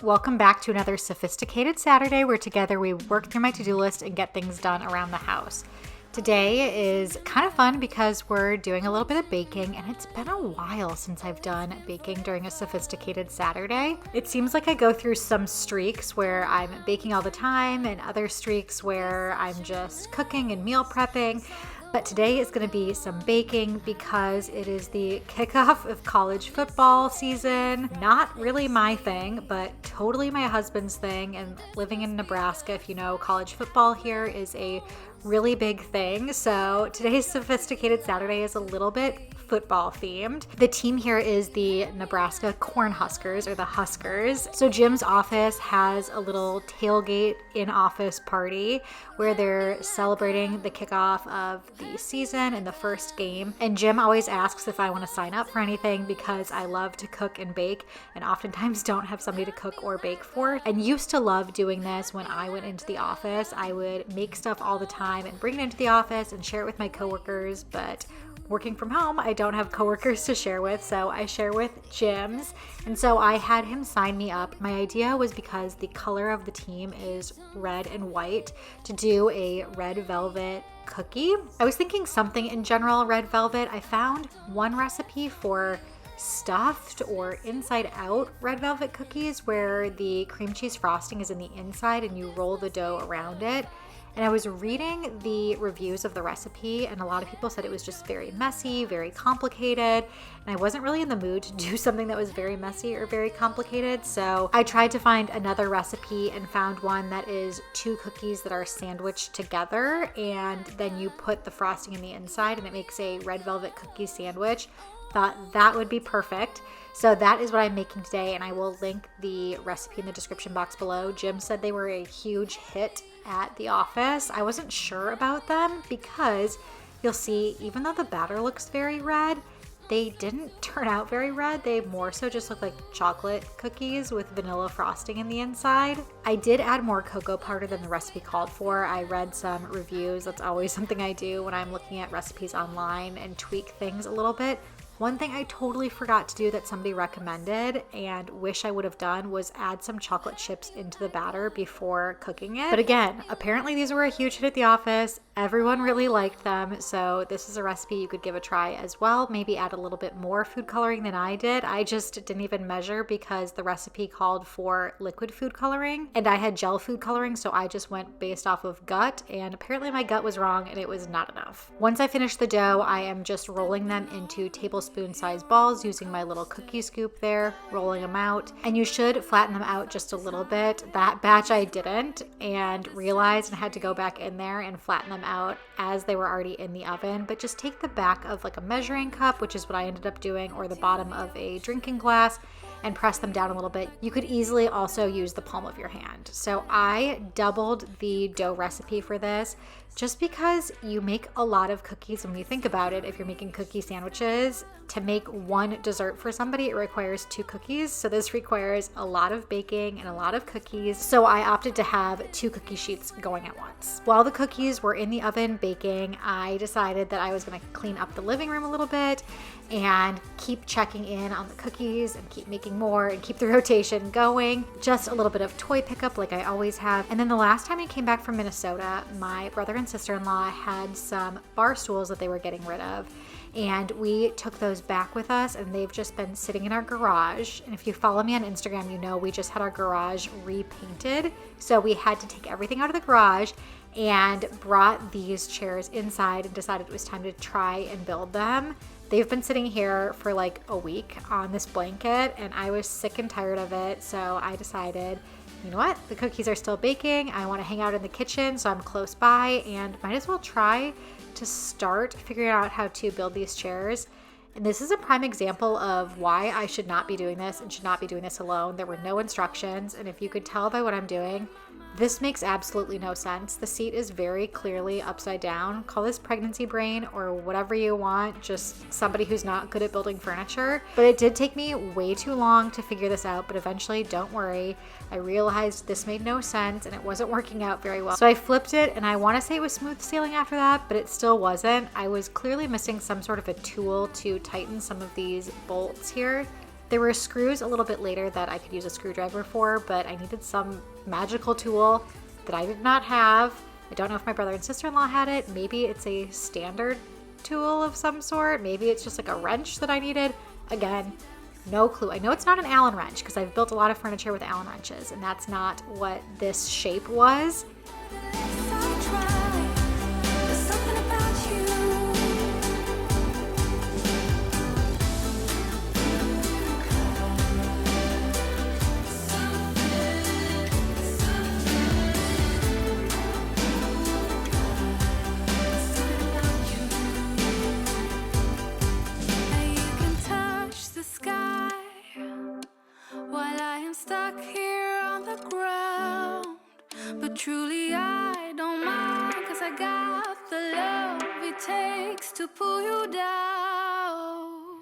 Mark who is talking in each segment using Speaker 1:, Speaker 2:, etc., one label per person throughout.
Speaker 1: Welcome back to another Sophisticated Saturday where together we work through my to-do list and get things done around the house. Today is kind of fun because we're doing a little bit of baking, and it's been a while since I've done baking during a Sophisticated Saturday. It seems like I go through some streaks where I'm baking all the time and other streaks where I'm just cooking and meal prepping. But today is going to be some baking because it is the kickoff of college football season. Not really my thing, but totally my husband's thing. And living in Nebraska, if you know, college football here is a really big thing. So today's Sophisticated Saturday is a little bit football themed. The team here is the Nebraska Cornhuskers, or the Huskers. So Jim's office has a little tailgate in-office party where they're celebrating the kickoff of the season and the first game. And Jim always asks if I want to sign up for anything because I love to cook and bake and oftentimes don't have somebody to cook or bake for. And used to love doing this when I went into the office. I would make stuff all the time and bring it into the office and share it with my coworkers, but working from home, I don't have coworkers to share with, so I share with Jim's. And so I had him sign me up. My idea was because the color of the team is red and white to do a red velvet cookie. I was thinking something in general red velvet. I found one recipe for stuffed or inside out red velvet cookies where the cream cheese frosting is in the inside and you roll the dough around it. And I was reading the reviews of the recipe, and a lot of people said it was just very messy, very complicated, and I wasn't really in the mood to do something that was very messy or very complicated. So I tried to find another recipe and found one that is 2 cookies that are sandwiched together, and then you put the frosting in the inside and it makes a red velvet cookie sandwich. Thought that would be perfect. So that is what I'm making today, and I will link the recipe in the description box below. Jim said they were a huge hit at the office. I wasn't sure about them because you'll see, even though the batter looks very red, they didn't turn out very red. They more so just look like chocolate cookies with vanilla frosting in the inside. I did add more cocoa powder than the recipe called for. I read some reviews. That's always something I do when I'm looking at recipes online and tweak things a little bit. One thing I totally forgot to do that somebody recommended and wish I would have done was add some chocolate chips into the batter before cooking it. But again, apparently these were a huge hit at the office. Everyone really liked them, so this is a recipe you could give a try as well. Maybe add a little bit more food coloring than I did. I just didn't even measure because the recipe called for liquid food coloring and I had gel food coloring, so I just went based off of gut, and apparently my gut was wrong and it was not enough. Once I finish the dough, I am just rolling them into tablespoon-sized balls using my little cookie scoop there, rolling them out, and you should flatten them out just a little bit. That batch I didn't, and realized and had to go back in there and flatten them out as they were already in the oven. But just take the back of like a measuring cup, which is what I ended up doing, or the bottom of a drinking glass, and press them down a little bit. You could easily also use the palm of your hand. So I doubled the dough recipe for this just because you make a lot of cookies. And when you think about it, if you're making cookie sandwiches, to make one dessert for somebody, it requires 2 cookies. So this requires a lot of baking and a lot of cookies. So I opted to have 2 cookie sheets going at once. While the cookies were in the oven baking, I decided that I was going to clean up the living room a little bit and keep checking in on the cookies and keep making more and keep the rotation going. Just a little bit of toy pickup like I always have. And then the last time I came back from Minnesota, my brother and sister-in-law had some bar stools that they were getting rid of. And we took those back with us, and they've just been sitting in our garage. And if you follow me on Instagram, you know we just had our garage repainted. So we had to take everything out of the garage and brought these chairs inside and decided it was time to try and build them. They've been sitting here for like a week on this blanket, and I was sick and tired of it. So I decided, you know what? The cookies are still baking. I want to hang out in the kitchen, so I'm close by and might as well try to start figuring out how to build these chairs. And this is a prime example of why I should not be doing this and should not be doing this alone. There were no instructions, and if you could tell by what I'm doing, this makes absolutely no sense. The seat is very clearly upside down. Call this pregnancy brain or whatever you want, just somebody who's not good at building furniture. But it did take me way too long to figure this out, but eventually, don't worry, I realized this made no sense and it wasn't working out very well. So I flipped it, and I want to say it was smooth sailing after that, but it still wasn't. I was clearly missing some sort of a tool to tighten some of these bolts here. There were screws a little bit later that I could use a screwdriver for, but I needed some magical tool that I did not have. I don't know if my brother and sister-in-law had it. Maybe it's a standard tool of some sort. Maybe it's just like a wrench that I needed. Again, no clue. I know it's not an Allen wrench because I've built a lot of furniture with Allen wrenches, and that's not what this shape was.
Speaker 2: Truly I don't mind, 'cause I got the love it takes to pull you down.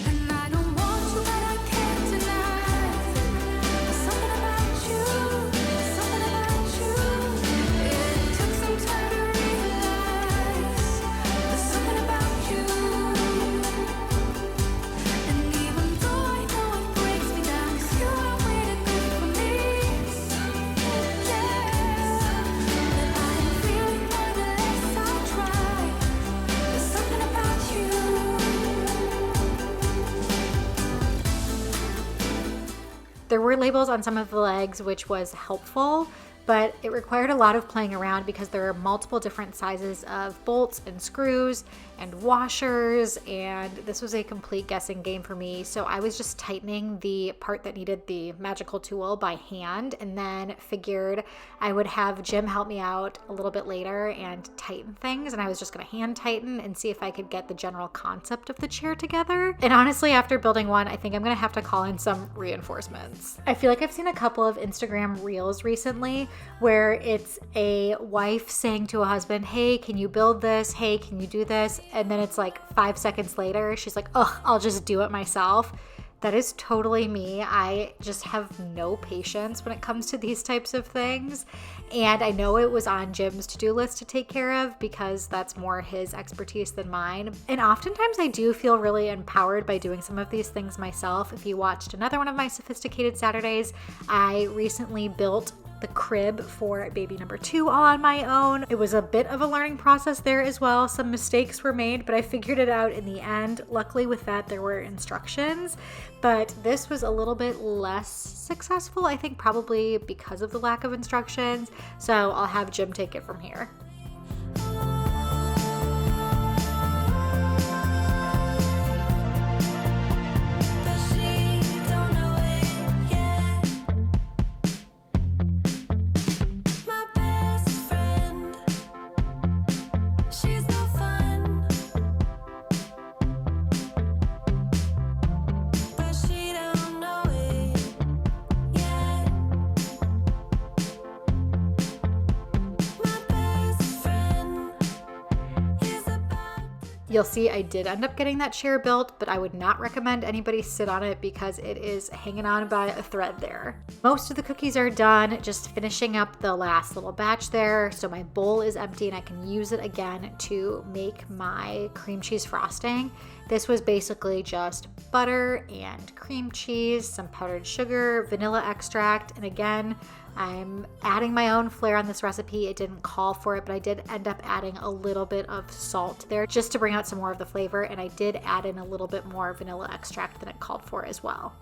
Speaker 2: And I don't want you, but I can't deny. There's something about you, something about you. It took some time to realize there's something about you. And even though I know it breaks me down, 'cause you are way too good for me.
Speaker 1: There were labels on some of the legs, which was helpful, but it required a lot of playing around because there are multiple different sizes of bolts and screws and washers, and this was a complete guessing game for me. So I was just tightening the part that needed the magical tool by hand, and then figured I would have Jim help me out a little bit later and tighten things, and I was just going to hand tighten and see if I could get the general concept of the chair together. And honestly, after building one, I think I'm going to have to call in some reinforcements. I feel like I've seen a couple of Instagram reels recently where it's a wife saying to a husband, hey, can you build this? Hey, can you do this? And then it's like 5 seconds later, she's like, oh, I'll just do it myself. That is totally me. I just have no patience when it comes to these types of things. And I know it was on Jim's to-do list to take care of because that's more his expertise than mine. And oftentimes I do feel really empowered by doing some of these things myself. If you watched another one of my Sophisticated Saturdays, I recently built the crib for baby number 2 all on my own. It was a bit of a learning process there as well. Some mistakes were made, but I figured it out in the end. Luckily with that, there were instructions, but this was a little bit less successful, I think probably because of the lack of instructions. So I'll have Jim take it from here. You'll see I did end up getting that chair built, but I would not recommend anybody sit on it because it is hanging on by a thread there. Most of the cookies are done, just finishing up the last little batch there. So my bowl is empty and I can use it again to make my cream cheese frosting. This was basically just butter and cream cheese, some powdered sugar, vanilla extract, and again, I'm adding my own flair on this recipe. It didn't call for it, but I did end up adding a little bit of salt there just to bring out some more of the flavor, and I did add in a little bit more vanilla extract than it called for as well.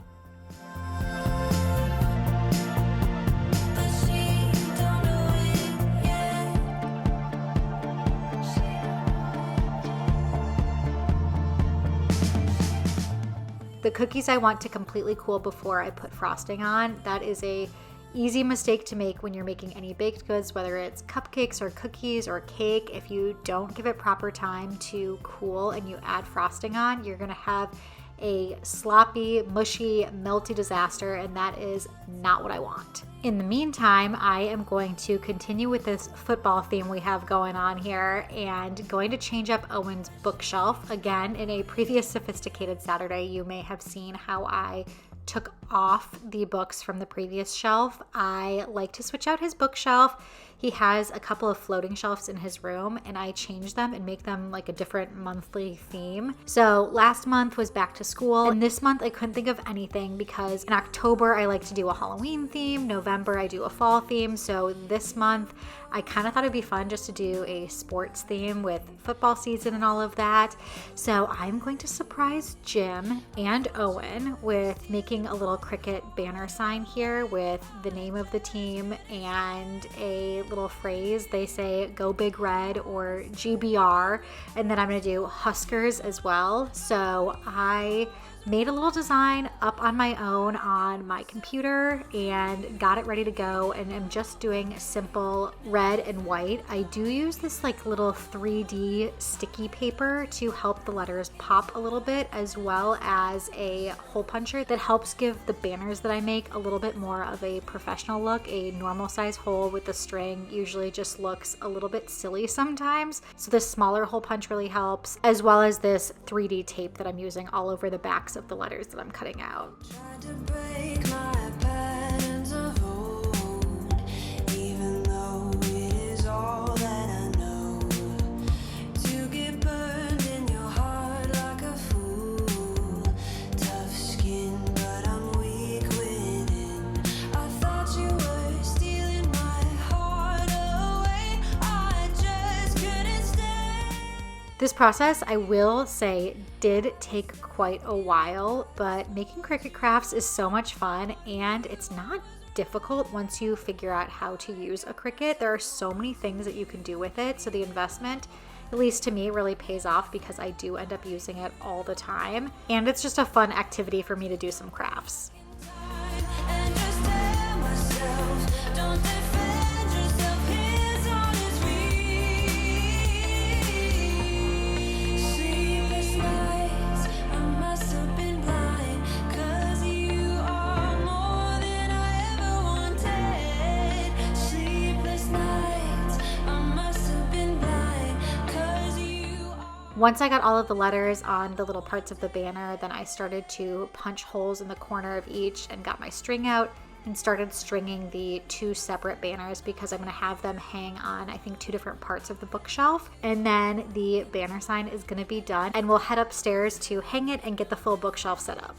Speaker 1: The cookies I want to completely cool before I put frosting on. That is a easy mistake to make when you're making any baked goods, whether it's cupcakes or cookies or cake. If you don't give it proper time to cool and you add frosting on, you're gonna have a sloppy, mushy, melty disaster, and that is not what I want. In the meantime, I am going to continue with this football theme we have going on here and going to change up Owen's bookshelf. Again, in a previous Sophisticated Saturday, you may have seen how I took off the books from the previous shelf. I like to switch out his bookshelf. He has a couple of floating shelves in his room, and I change them and make them like a different monthly theme. So last month was back to school, and this month I couldn't think of anything because in October I like to do a Halloween theme, November I do a fall theme. So this month I kind of thought it'd be fun just to do a sports theme with football season and all of that. So I'm going to surprise Jim and Owen with making a little Cricut banner sign here with the name of the team and a little phrase. They say Go Big Red or GBR, and then I'm going to do Huskers as well. So I made a little design up on my own on my computer and got it ready to go, and I'm just doing simple red and white. I do use this like little 3D sticky paper to help the letters pop a little bit, as well as a hole puncher that helps give the banners that I make a little bit more of a professional look. A normal size hole with the string usually just looks a little bit silly sometimes, so this smaller hole punch really helps, as well as this 3D tape that I'm using all over the backs of the letters that I'm cutting out.
Speaker 2: Tried to break my patterns of old, even though it is all that I know. To get burned in your heart like a fool. Tough skin, but I'm weak within. I thought you were stealing my heart away. I just couldn't stay.
Speaker 1: This process, I will say, did take quite a while, but making Cricut crafts is so much fun, and it's not difficult once you figure out how to use a Cricut. There are so many things that you can do with it, so the investment, at least to me, really pays off because I do end up using it all the time, and it's just a fun activity for me to do some crafts.
Speaker 2: And just tell myself, don't defend yourself, his heart is weak. Sleepless nights, I must have been blind, 'cause you are more than I ever wanted. Sleepless nights, I must have been blind, 'cause you are.
Speaker 1: Once I got all of the letters on the little parts of the banner, then I started to punch holes in the corner of each and got my string out and started stringing the two separate banners because I'm going to have them hang on, I think, two different parts of the bookshelf. And then the banner sign is going to be done, and we'll head upstairs to hang it and get the full bookshelf set up.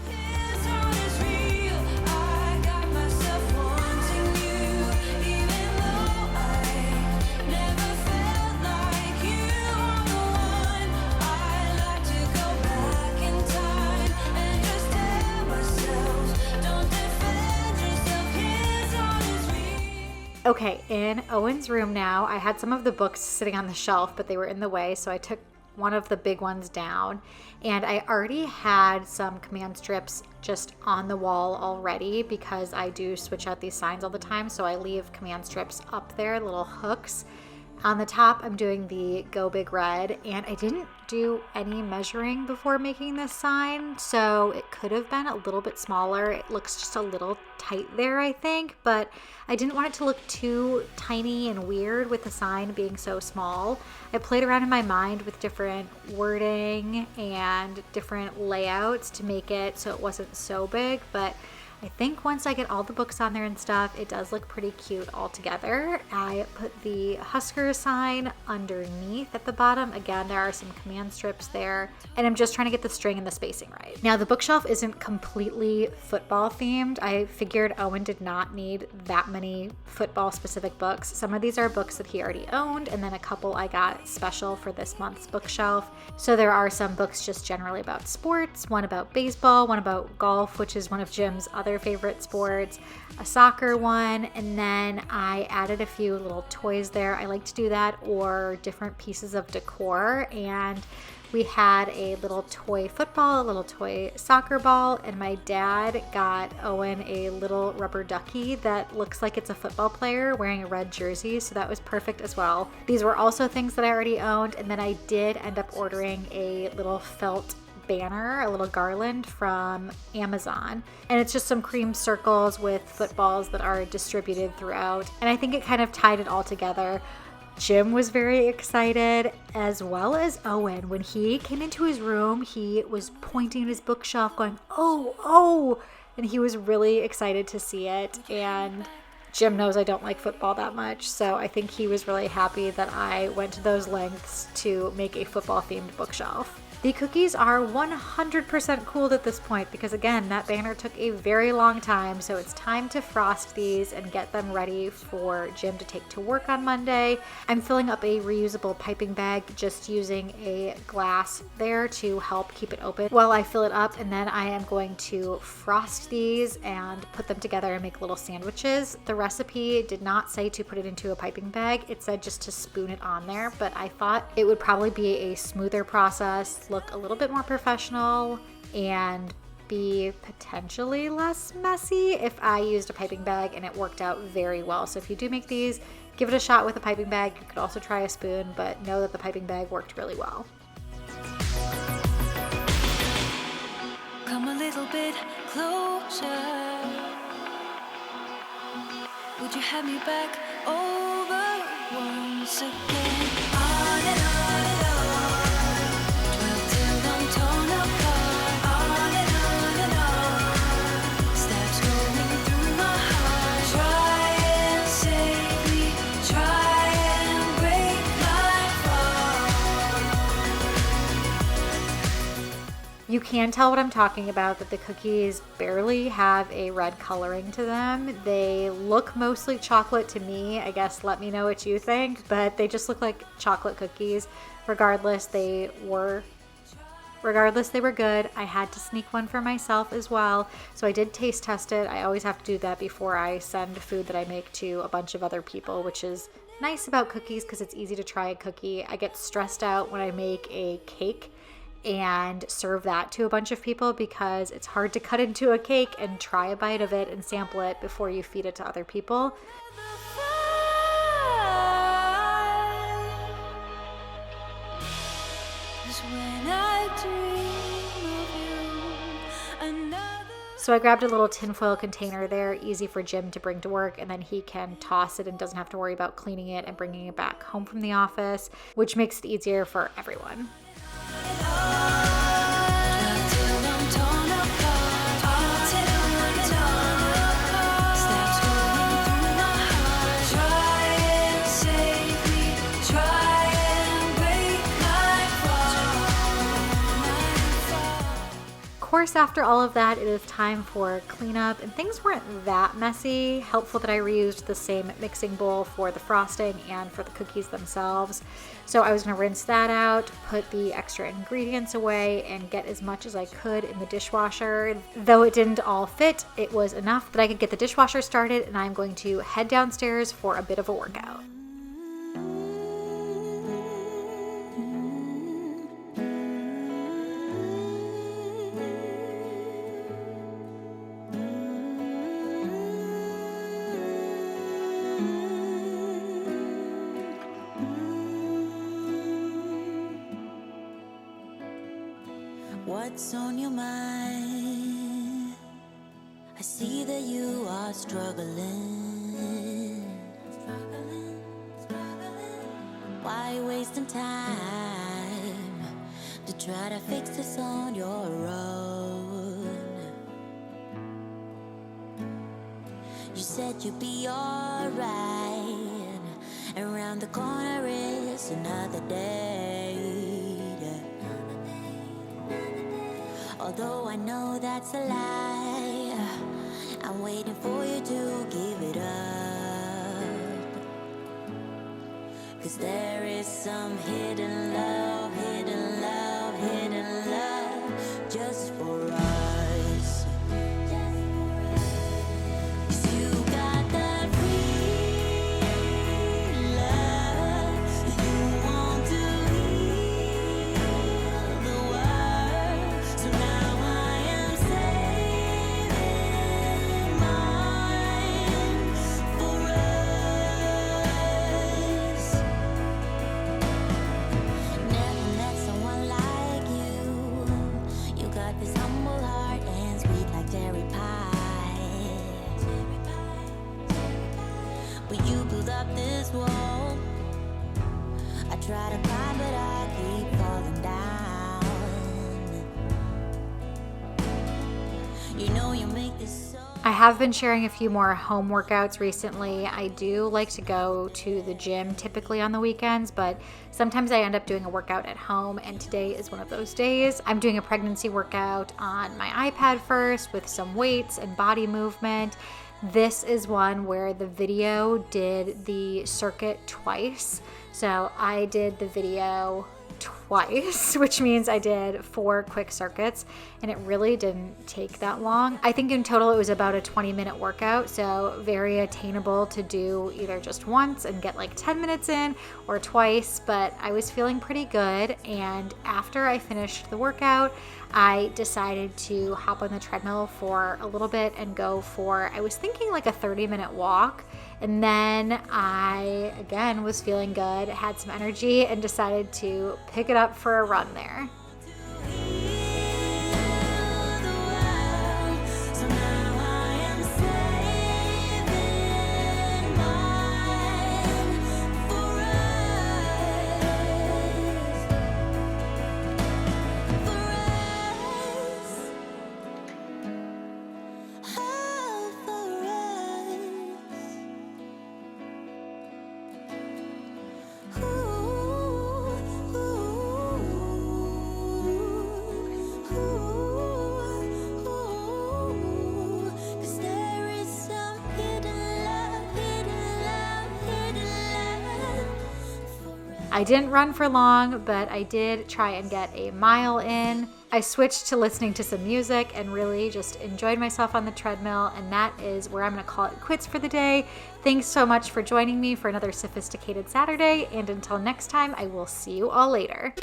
Speaker 2: His heart is real. I got myself wanting you, even though I never felt like you are the one. I like to go back in time and just tell myself, don't defend yourself. His heart is real.
Speaker 1: Okay, in Owen's room now, I had some of the books sitting on the shelf, but they were in the way, so I took one of the big ones down, and I already had some command strips just on the wall already because I do switch out these signs all the time, so I leave command strips up there, little hooks. On the top, I'm doing the Go Big Red, and I didn't do any measuring before making this sign, so it could have been a little bit smaller. It looks just a little tight there, I think, but I didn't want it to look too tiny and weird with the sign being so small. I played around in my mind with different wording and different layouts to make it so it wasn't so big, but I think once I get all the books on there and stuff, it does look pretty cute all together. I put the Husker sign underneath at the bottom. Again, there are some command strips there, and I'm just trying to get the string and the spacing right. Now, the bookshelf isn't completely football themed. I figured Owen did not need that many football specific books. Some of these are books that he already owned, and then a couple I got special for this month's bookshelf. So there are some books just generally about sports, one about baseball, one about golf, which is one of Jim's other favorite sports, a soccer one, and then I added a few little toys there. I like to do that, or different pieces of decor, and we had a little toy football, a little toy soccer ball, and my dad got Owen a little rubber ducky that looks like it's a football player wearing a red jersey, so that was perfect as well. These were also things that I already owned, and then I did end up ordering a little felt banner, a little garland from Amazon, and it's just some cream circles with footballs that are distributed throughout, and I think it kind of tied it all together. Jim was very excited, as well as Owen. When he came into his room, he was pointing at his bookshelf going, oh, and he was really excited to see it. And Jim knows I don't like football that much, so I think he was really happy that I went to those lengths to make a football-themed bookshelf. The cookies are 100% cooled at this point because, again, that banner took a very long time, so it's time to frost these and get them ready for Jim to take to work on Monday. I'm filling up a reusable piping bag, just using a glass there to help keep it open while I fill it up, and then I am going to frost these and put them together and make little sandwiches. The recipe did not say to put it into a piping bag, it said just to spoon it on there, but I thought it would probably be a smoother process, look a little bit more professional, and be potentially less messy if I used a piping bag, and it worked out very well. So if you do make these, give it a shot with a piping bag. You could also try a spoon, but know that the piping bag worked really well.
Speaker 2: Come a little bit closer. Would you have me back over once again? On and on and on. 12 till I'm torn apart. On and on. Steps going through my heart. Try and save me. Try and break my fall.
Speaker 1: You can tell what I'm talking about, that the cookies barely have a red coloring to them. They look mostly chocolate to me. I guess let me know what you think, but they just look like chocolate cookies. Regardless, they were good. I had to sneak one for myself as well. So I did taste test it. I always have to do that before I send food that I make to a bunch of other people, which is nice about cookies because it's easy to try a cookie. I get stressed out when I make a cake and serve that to a bunch of people because it's hard to cut into a cake and try a bite of it and sample it before you feed it to other people. So I grabbed a little tinfoil container there, easy for Jim to bring to work, and then he can toss it and doesn't have to worry about cleaning it and bringing it back home from the office, which makes it easier for everyone. Of course, after all of that, it is time for cleanup, and things weren't that messy. Helpful that I reused the same mixing bowl for the frosting and for the cookies themselves. So I was going to rinse that out, put the extra ingredients away, and get as much as I could in the dishwasher. Though it didn't all fit, it was enough that I could get the dishwasher started, and I'm going to head downstairs for a bit of a workout.
Speaker 3: What's on your mind? I see that you are struggling. Why wasting time to try to fix this on your own? You said you'd be alright, and around the corner is another day. Although I know that's a lie, I'm waiting for you to give it up. 'Cause there is some hidden love, hidden love, hidden love just for us. 'Cause you got that free love. You want to heal the world. So now I am saving mine for us. Never met someone like you. You got this humble heart and sweet like cherry pie. But you build up this wall. I try to climb, but I keep falling down. You know you make this so.
Speaker 1: I have been sharing a few more home workouts recently. I do like to go to the gym typically on the weekends, but sometimes I end up doing a workout at home, and today is one of those days. I'm doing a pregnancy workout on my iPad first with some weights and body movement. This is one where the video did the circuit twice. So I did the video twice, which means I did 4 quick circuits, and it really didn't take that long. I think in total it was about a 20-minute workout, so very attainable to do either just once and get like 10 minutes in, or twice, but I was feeling pretty good. And after I finished the workout, I decided to hop on the treadmill for a little bit and go for, I was thinking like a 30-minute walk. And then I, again, was feeling good, had some energy, and decided to pick it up for a run there. I didn't run for long, but I did try and get a mile in. I switched to listening to some music and really just enjoyed myself on the treadmill, and that is where I'm going to call it quits for the day. Thanks so much for joining me for another Sophisticated Saturday, and until next time, I will see you all later.